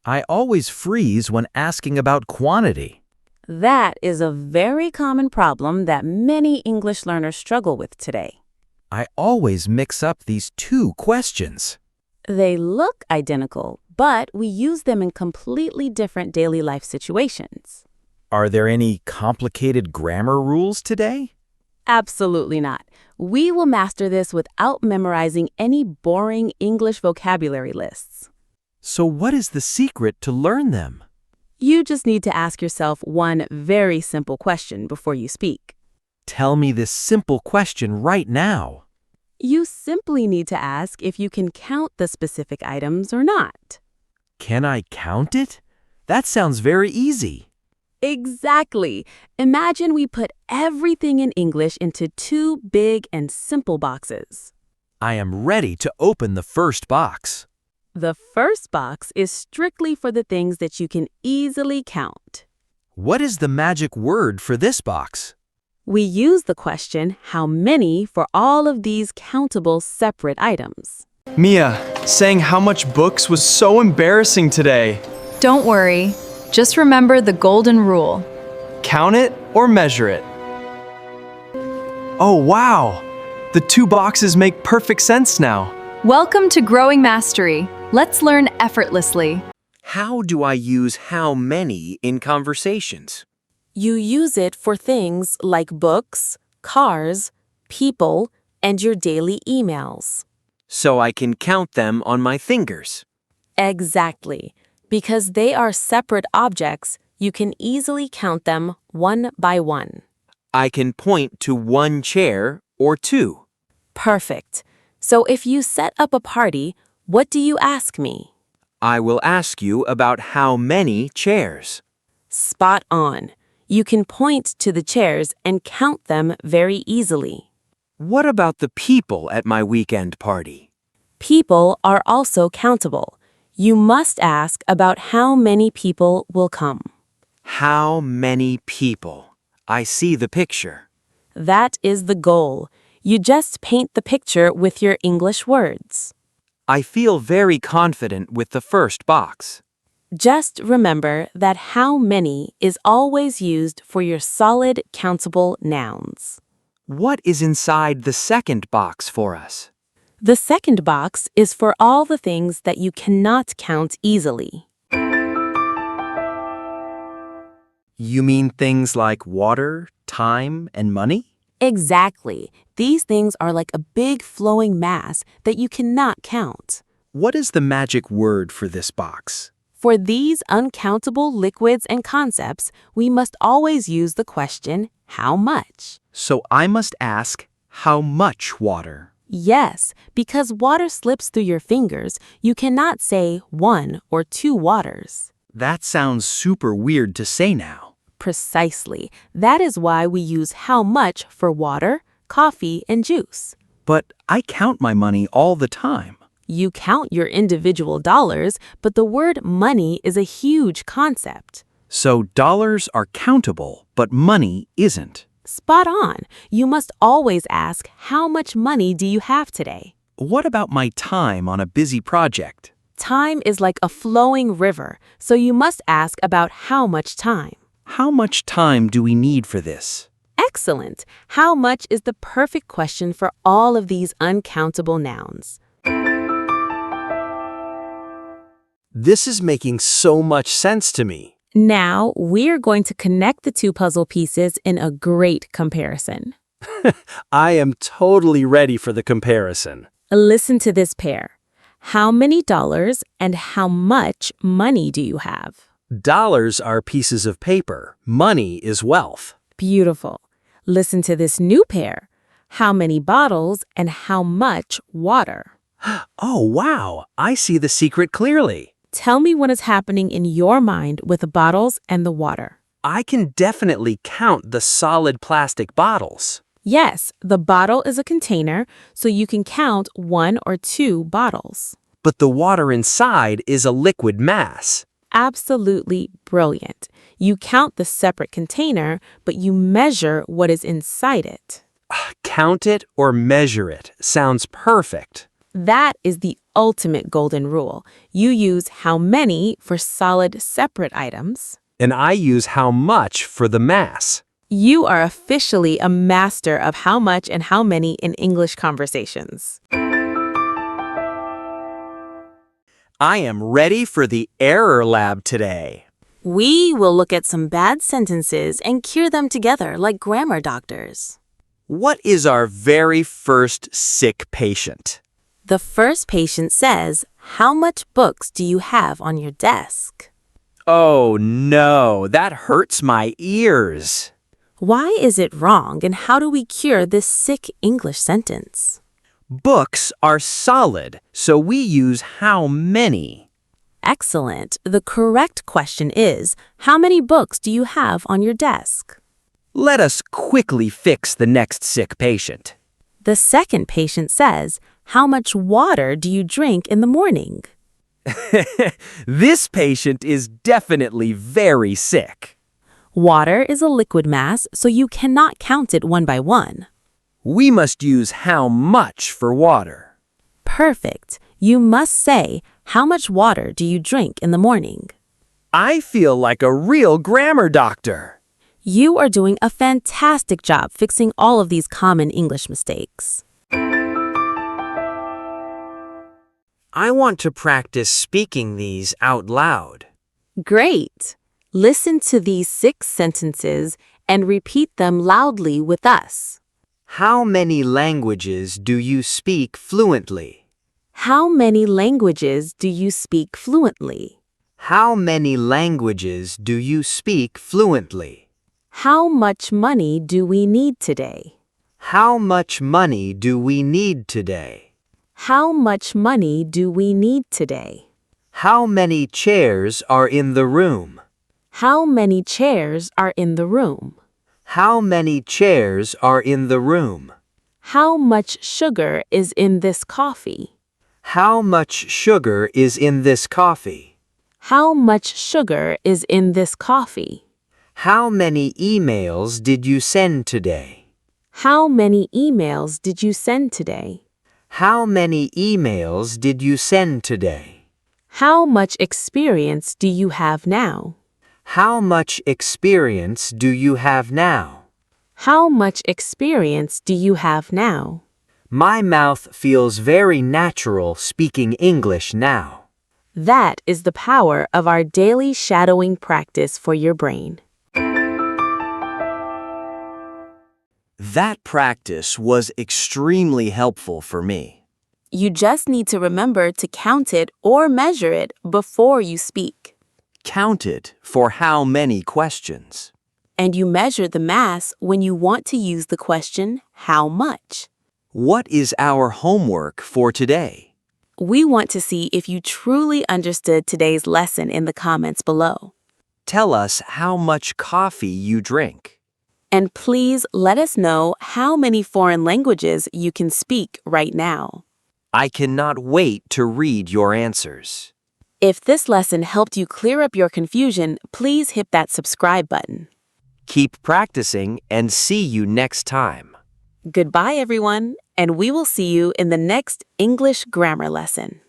I always freeze when asking about quantity. That is a very common problem that many English learners struggle with today. I always mix up these two questions. They look identical, but we use them in completely different daily life situations. Are there any complicated grammar rules today? Absolutely not. We will master this without memorizing any boring English vocabulary lists. So what is the secret to learn them? You just need to ask yourself one very simple question before you speak. Tell me this simple question right now. You simply need to ask if you can count the specific items or not. Can I count it? That sounds very easy. Exactly. Imagine we put everything in English into two big and simple boxes. I am ready to open the first box. The first box is strictly for the things that you can easily count. What is the magic word for this box? We use the question, how many, for all of these countable separate items. Mia, saying how much books was so embarrassing today. Don't worry. Just remember the golden rule. Count it or measure it. Oh, wow! The two boxes make perfect sense now. Welcome to Growing Mastery. Let's learn effortlessly. How do I use how many in conversations? You use it for things like books, cars, people, and your daily emails. So I can count them on my fingers. Exactly. Because they are separate objects, you can easily count them one by one. I can point to one chair or two. Perfect. So if you set up a party, what do you ask me? I will ask you about how many chairs. Spot on. You can point to the chairs and count them very easily. What about the people at my weekend party? People are also countable. You must ask about how many people will come. How many people? I see the picture. That is the goal. You just paint the picture with your English words. I feel very confident with the first box. Just remember that how many is always used for your solid countable nouns. What is inside the second box for us? The second box is for all the things that you cannot count easily. You mean things like water, time, and money? Exactly. These things are like a big flowing mass that you cannot count. What is the magic word for this box? For these uncountable liquids and concepts, we must always use the question, how much? So I must ask, how much water? Yes, because water slips through your fingers, you cannot say 1 or 2 waters. That sounds super weird to say now. Precisely. That is why we use how much for water, coffee, and juice. But I count my money all the time. You count your individual dollars, but the word money is a huge concept. So dollars are countable, but money isn't. Spot on. You must always ask, how much money do you have today? What about my time on a busy project? Time is like a flowing river, so you must ask about how much time. How much time do we need for this? Excellent. How much is the perfect question for all of these uncountable nouns. This is making so much sense to me. Now, we're going to connect the two puzzle pieces in a great comparison. I am totally ready for the comparison. Listen to this pair. How many dollars and how much money do you have? Dollars are pieces of paper. Money is wealth. Beautiful. Listen to this new pair. How many bottles and how much water? Oh, wow. I see the secret clearly. Tell me what is happening in your mind with the bottles and the water. I can definitely count the solid plastic bottles. Yes, the bottle is a container, so you can count 1 or 2 bottles. But the water inside is a liquid mass. Absolutely brilliant. You count the separate container, but you measure what is inside it. Count it or measure it sounds perfect. That is the ultimate golden rule. You use how many for solid, separate items. And I use how much for the mass. You are officially a master of how much and how many in English conversations. I am ready for the error lab today. We will look at some bad sentences and cure them together like grammar doctors. What is our very first sick patient? The first patient says, "How much books do you have on your desk?" Oh no, that hurts my ears. Why is it wrong, and how do we cure this sick English sentence? Books are solid, so we use how many. Excellent. The correct question is, how many books do you have on your desk? Let us quickly fix the next sick patient. The second patient says, "How much water do you drink in the morning?" This patient is definitely very sick. Water is a liquid mass, so you cannot count it one by one. We must use how much for water. Perfect. You must say, "How much water do you drink in the morning?" I feel like a real grammar doctor. You are doing a fantastic job fixing all of these common English mistakes. I want to practice speaking these out loud. Great! Listen to these 6 sentences and repeat them loudly with us. How many languages do you speak fluently? How many languages do you speak fluently? How many languages do you speak fluently? How much money do we need today? How much money do we need today? How much money do we need today? How many chairs are in the room? How many chairs are in the room? How many chairs are in the room? How much sugar is in this coffee? How much sugar is in this coffee? How much sugar is in this coffee? How many emails did you send today? How many emails did you send today? How many emails did you send today? How much experience do you have now? How much experience do you have now? How much experience do you have now? My mouth feels very natural speaking English now. That is the power of our daily shadowing practice for your brain. That practice was extremely helpful for me. You just need to remember to count it or measure it before you speak. Count it for how many questions. And you measure the mass when you want to use the question, how much? What is our homework for today? We want to see if you truly understood today's lesson in the comments below. Tell us how much coffee you drink. And please let us know how many foreign languages you can speak right now. I cannot wait to read your answers. If this lesson helped you clear up your confusion, please hit that subscribe button. Keep practicing and see you next time. Goodbye, everyone, and we will see you in the next English grammar lesson.